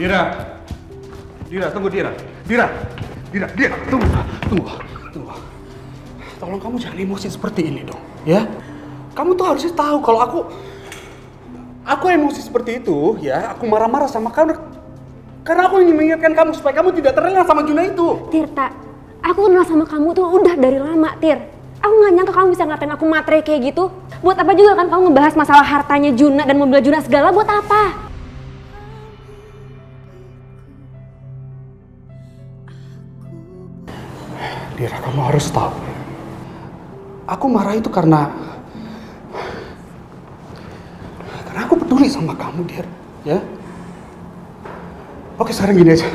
Dira. Dira, tunggu Dira. Dira, tunggu. Tolong kamu jangan emosi seperti ini dong, ya. Kamu tuh harusnya tahu kalau aku emosi seperti itu, ya. Aku marah-marah sama kamu karena aku ingin mengingatkan kamu supaya kamu tidak terlena sama Juna itu. Tirta, aku kenal sama kamu tuh udah dari lama, Tir. Aku gak nyangka kamu bisa ngatain aku matre kayak gitu. Buat apa juga kan kamu ngebahas masalah hartanya Juna dan mobil Juna segala, buat apa? Dira, kamu harus tahu. Aku marah itu karena aku peduli sama kamu, Dir. Ya. Oke, sekarang gini aja.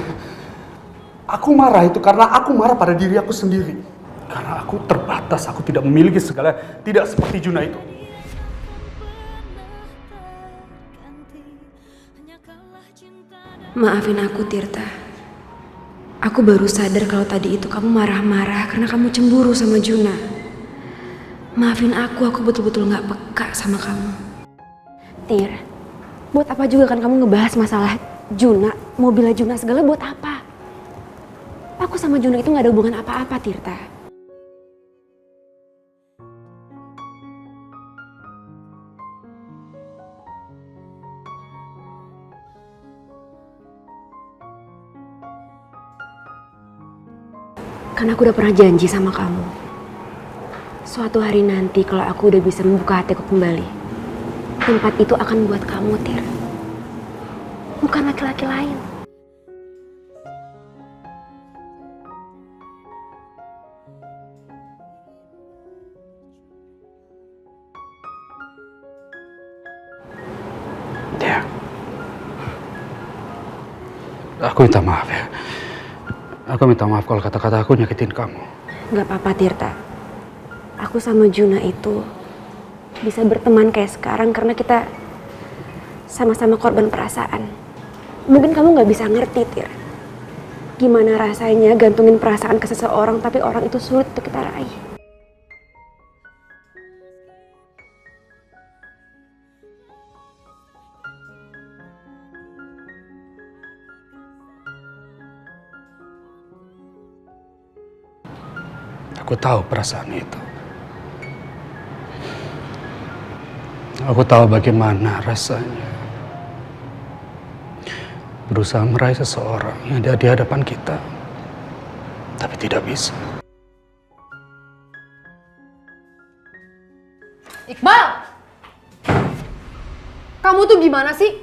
Aku marah itu karena aku marah pada diri aku sendiri. Karena aku terbatas, aku tidak memiliki segala, tidak seperti Juna itu. Maafin aku, Tirta. Aku baru sadar kalau tadi itu kamu marah-marah karena kamu cemburu sama Juna. Maafin aku betul-betul gak peka sama kamu. Tir, buat apa juga kan kamu ngebahas masalah Juna, mobilnya Juna segala, buat apa? Aku sama Juna itu gak ada hubungan apa-apa, Tirta. Karena aku udah pernah janji sama kamu. Suatu hari nanti kalau aku udah bisa membuka hatiku kembali, tempat itu akan buat kamu, Tir. Bukan laki-laki lain. Ya. Aku minta maaf ya. Aku minta maaf kalau kata-kata aku nyakitin kamu. Gak apa-apa, Tirta. Aku sama Juna itu bisa berteman kayak sekarang karena kita sama-sama korban perasaan. Mungkin kamu gak bisa ngerti, Tir. Gimana rasanya gantungin perasaan ke seseorang tapi orang itu sulit untuk kita raih. Aku tahu perasaan itu. Aku tahu bagaimana rasanya berusaha meraih seseorang yang ada di hadapan kita, tapi tidak bisa. Iqbal! Kamu tuh gimana sih?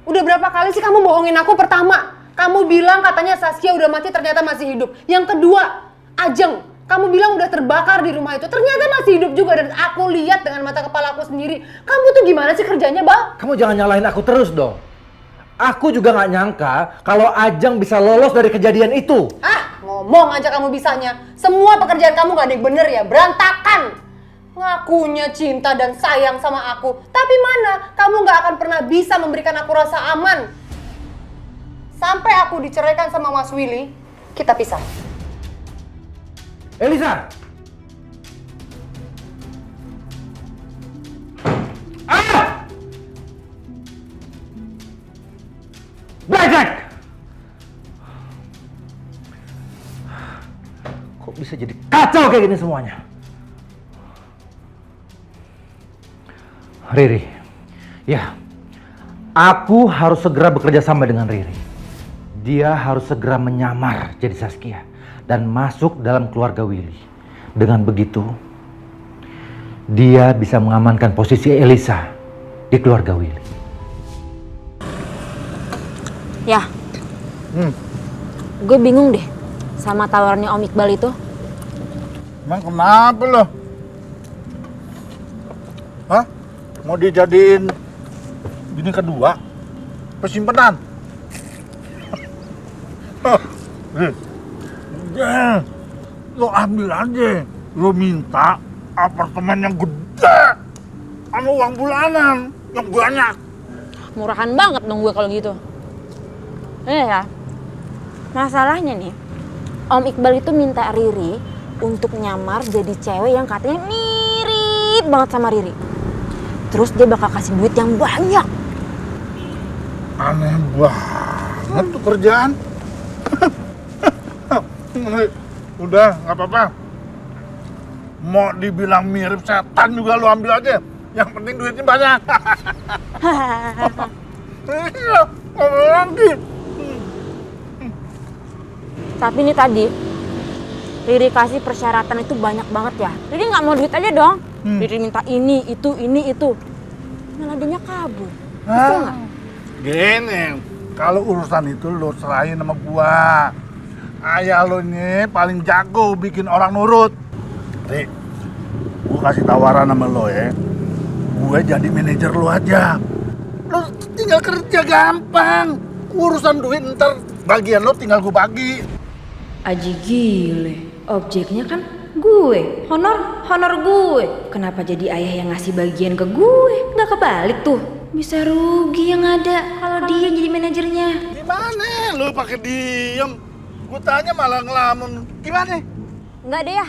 Udah berapa kali sih kamu bohongin aku? Pertama, kamu bilang katanya Saskia udah mati, ternyata masih hidup. Yang kedua, Ajeng. Kamu bilang udah terbakar di rumah itu, ternyata masih hidup juga dan aku lihat dengan mata kepala aku sendiri. Kamu tuh gimana sih kerjanya, Bal? Kamu jangan nyalahin aku terus dong. Aku juga nggak nyangka kalau Ajeng bisa lolos dari kejadian itu. Ah, ngomong aja kamu bisanya. Semua pekerjaan kamu gak ada yang bener ya, berantakan. Ngakunya cinta dan sayang sama aku, tapi mana kamu gak akan pernah bisa memberikan aku rasa aman. Sampai aku diceraikan sama Mas Willy, kita pisah. Elisa! Ah! Brengsek! Kok bisa jadi kacau kayak gini semuanya? Riri, ya, aku harus segera bekerja sama dengan Riri. Dia harus segera menyamar jadi Saskia dan masuk dalam keluarga Willy. Dengan begitu, dia bisa mengamankan posisi Elisa di keluarga Willy. Ya, gue bingung deh sama tawarannya Om Iqbal itu. Emang kenapa lo? Hah? Mau dijadiin bini kedua? Persimpenan? Lo ambil aja. Lo minta apartemen yang gede sama uang bulanan yang banyak. Murahan banget dong gue kalau gitu. Ya, masalahnya nih, Om Iqbal itu minta Riri untuk nyamar jadi cewek yang katanya mirip banget sama Riri. Terus dia bakal kasih duit yang banyak. Aneh banget. banget tuh kerjaan. Udah, nggak apa-apa. Mau dibilang mirip setan juga lu ambil aja. Yang penting duitnya banyak. Iya, ngomong lagi. Tapi nih tadi, Riri kasih persyaratan itu banyak banget ya. Riri nggak mau duit aja dong. Riri minta ini, itu. Malah dia kabur. Betul nggak? Gini, kalau urusan itu lo serahin sama gua. Ayah lo ini paling jago bikin orang nurut. Rik, gua kasih tawaran sama lo ya. Gue jadi manajer lo aja. Lo tinggal kerja gampang. Urusan duit ntar bagian lo tinggal gue bagi. Aji gile, objeknya kan gue, honor gue. Kenapa jadi ayah yang ngasih bagian ke gue? Nggak kebalik tuh. Bisa rugi yang ada kalau dia jadi manajernya. Gimana lo pakai diem? Gue tanya malah ngelamun. Gimana? Enggak deh ya.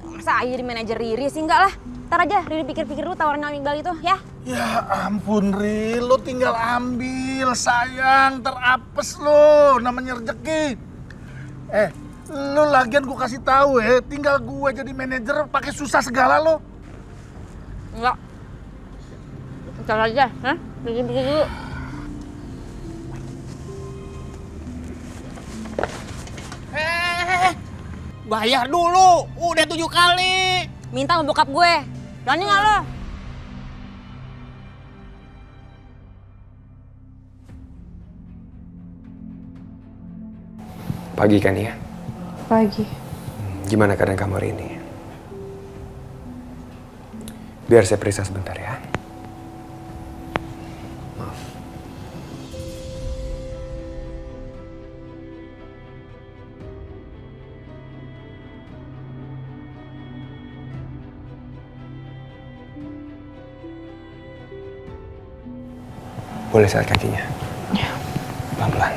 Masa ayah jadi manajer Riri sih? Enggak lah. Ntar aja Riri pikir-pikir dulu tawaran Om Iqbal itu ya. Ya ampun Ri, lo tinggal ambil sayang, terapes lo, namanya rezeki. Lo lagian gue kasih tahu ya, tinggal gue jadi manajer pakai susah segala lo. Enggak. Ntar aja, ha? Pikir-pikir dulu. Bayar dulu, udah 7 kali. Minta sama bokap gue. Berani nggak lo? Pagi kan ya? Pagi. Gimana keadaan kamu hari ini? Biar saya periksa sebentar ya. Maaf. Boleh lihat kakinya? Ya. Pelan-pelan.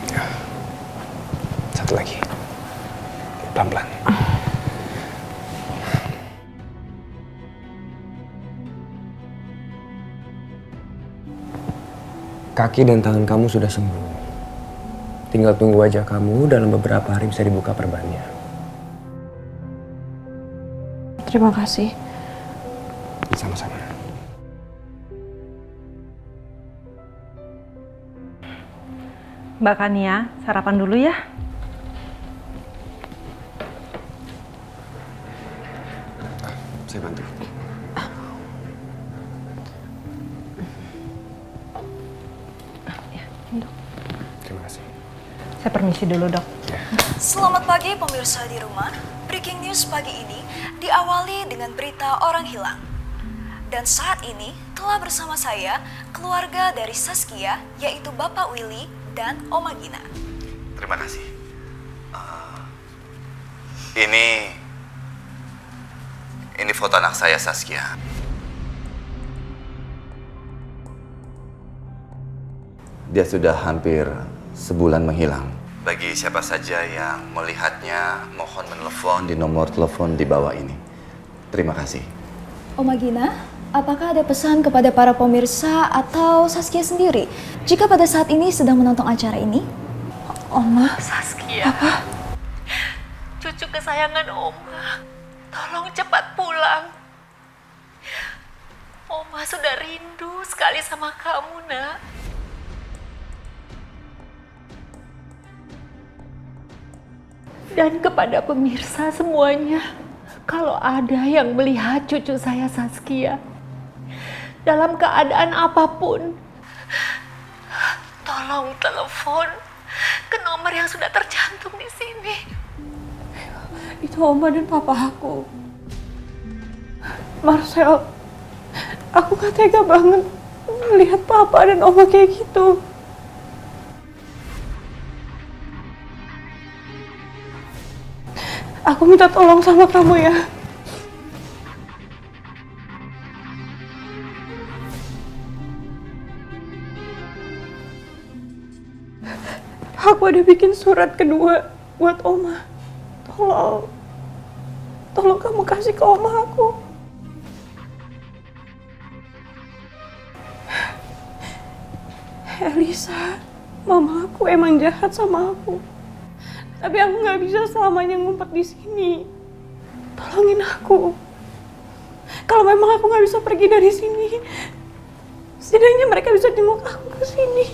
Ya. Satu lagi. Pelan-pelan. Kaki dan tangan kamu sudah sembuh. Tinggal tunggu aja kamu dalam beberapa hari bisa dibuka perbannya. Terima kasih. Sama-sama. Mbak Kania, sarapan dulu ya. Saya bantu. Terima kasih. Saya permisi dulu, Dok. Selamat pagi pemirsa di rumah. Breaking news pagi ini diawali dengan berita orang hilang. Dan saat ini telah bersama saya keluarga dari Saskia, yaitu Bapak Willy dan Oma Gina. Terima kasih. Ini foto anak saya, Saskia. Dia sudah hampir sebulan menghilang. Bagi siapa saja yang melihatnya, mohon menelpon di nomor telepon di bawah ini. Terima kasih. Oma Gina, apakah ada pesan kepada para pemirsa atau Saskia sendiri jika pada saat ini sedang menonton acara ini? Oma. Saskia, cucu kesayangan Oma, tolong cepat pulang. Oma sudah rindu sekali sama kamu, Nak. Dan kepada pemirsa semuanya, kalau ada yang melihat cucu saya Saskia dalam keadaan apapun, tolong telepon ke nomor yang sudah tercantum di sini. Itu Oma dan Papa aku. Marcel, aku gak tega banget melihat Papa dan Oma kayak gitu. Aku minta tolong sama kamu ya. Aku ada bikin surat kedua buat Oma. Tolong kamu kasih ke Oma aku. Elisa, Mama aku emang jahat sama aku. Tapi aku nggak bisa selamanya ngumpet di sini. Tolongin aku. Kalau memang aku nggak bisa pergi dari sini, setidaknya mereka bisa jenguk aku ke sini.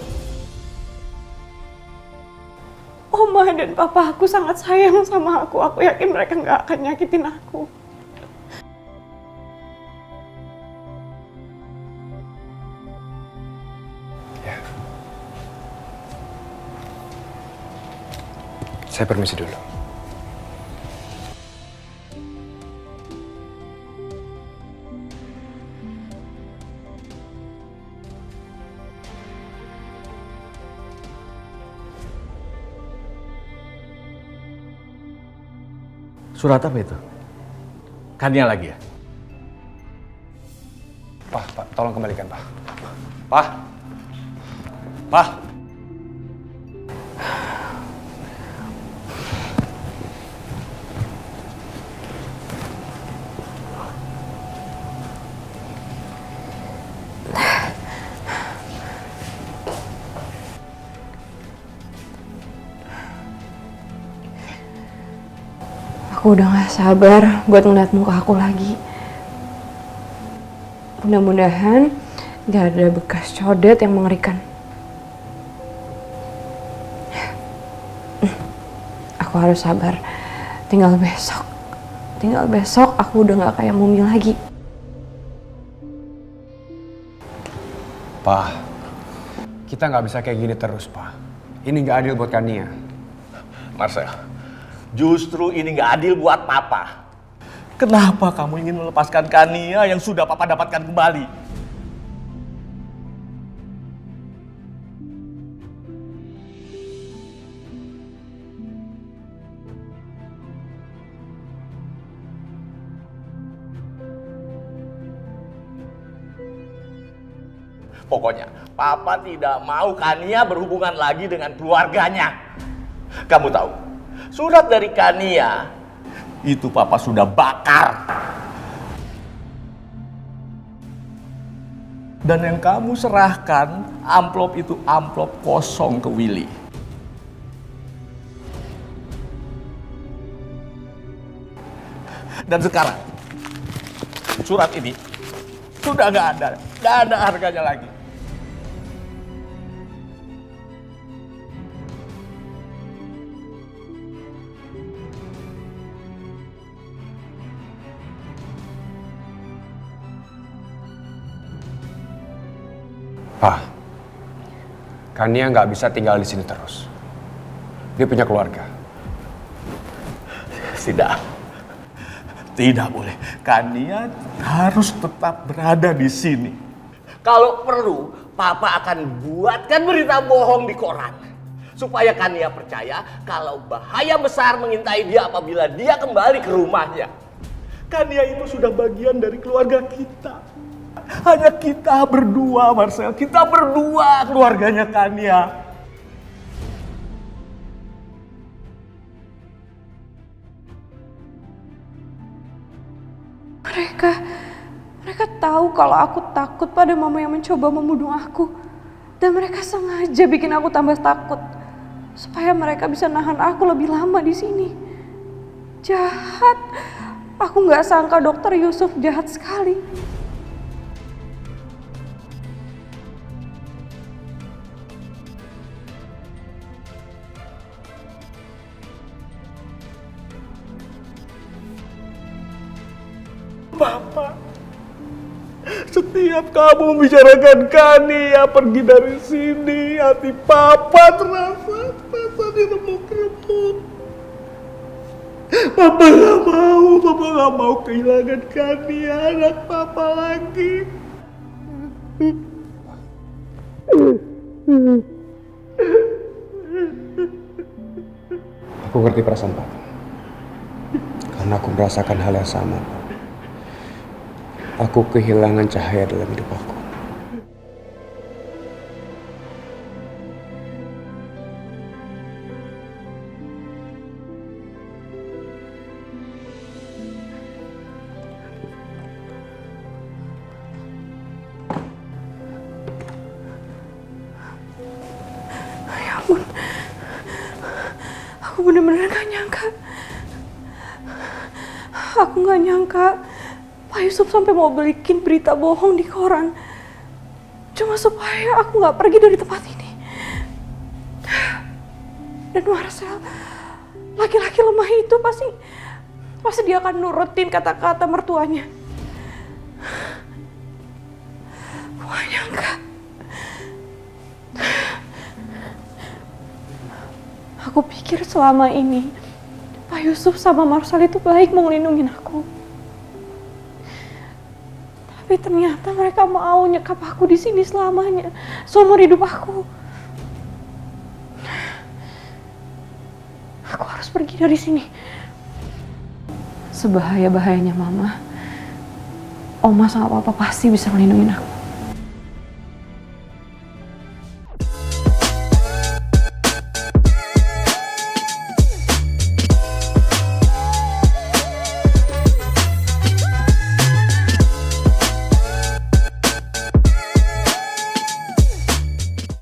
Oma dan papa aku sangat sayang sama aku. Aku yakin mereka nggak akan nyakitin aku. Saya permisi dulu. Surat apa itu? Kania lagi ya? Pak, tolong kembalikan, Pak. Pak! Aku udah gak sabar buat ngeliat muka aku lagi. Mudah-mudahan gak ada bekas codet yang mengerikan. Aku harus sabar. Tinggal besok aku udah gak kayak Mumi lagi. Pak, kita nggak bisa kayak gini terus, Pak. Ini nggak adil buat Kania. Marcel, justru ini nggak adil buat Papa. Kenapa kamu ingin melepaskan Kania yang sudah Papa dapatkan kembali? Pokoknya, Papa tidak mau Kania berhubungan lagi dengan keluarganya. Kamu tahu, surat dari Kania itu Papa sudah bakar. Dan yang kamu serahkan, amplop itu amplop kosong ke Willy. Dan sekarang, surat ini sudah nggak ada harganya lagi. Pak, Kania nggak bisa tinggal di sini terus. Dia punya keluarga. Tidak boleh. Kania harus tetap berada di sini. Kalau perlu, Papa akan buatkan berita bohong di koran. Supaya Kania percaya kalau bahaya besar mengintai dia apabila dia kembali ke rumahnya. Kania itu sudah bagian dari keluarga kita. Hanya kita berdua, Marcel. Kita berdua keluarganya Kania. Mereka tahu kalau aku takut pada mama yang mencoba membunuh aku. Dan mereka sengaja bikin aku tambah takut. Supaya mereka bisa nahan aku lebih lama di sini. Jahat. Aku nggak sangka dokter Yusuf jahat sekali. Papa, setiap kamu membicarakan Kania pergi dari sini, hati Papa terasa diremuk-remuk. Papa gak mau kehilangan Kania, anak Papa lagi. Aku ngerti perasaan Papa. Karena aku merasakan hal yang sama, Pak. Aku kehilangan cahaya dalam hidup aku. Ya bener-bener gak nyangka. Aku gak nyangka Pak Yusuf sampai mau bikin berita bohong di koran. Cuma supaya aku gak pergi dari tempat ini. Dan Marcel, laki-laki lemah itu pasti dia akan nurutin kata-kata mertuanya. Gak nyangka. Aku pikir selama ini Pak Yusuf sama Marcel itu baik mau ngelindungin aku. Tapi ternyata mereka mau nyekap aku di sini selamanya, seumur hidup aku. Aku harus pergi dari sini. Sebahaya-bahayanya Mama, Oma sama Papa pasti bisa melindungi aku.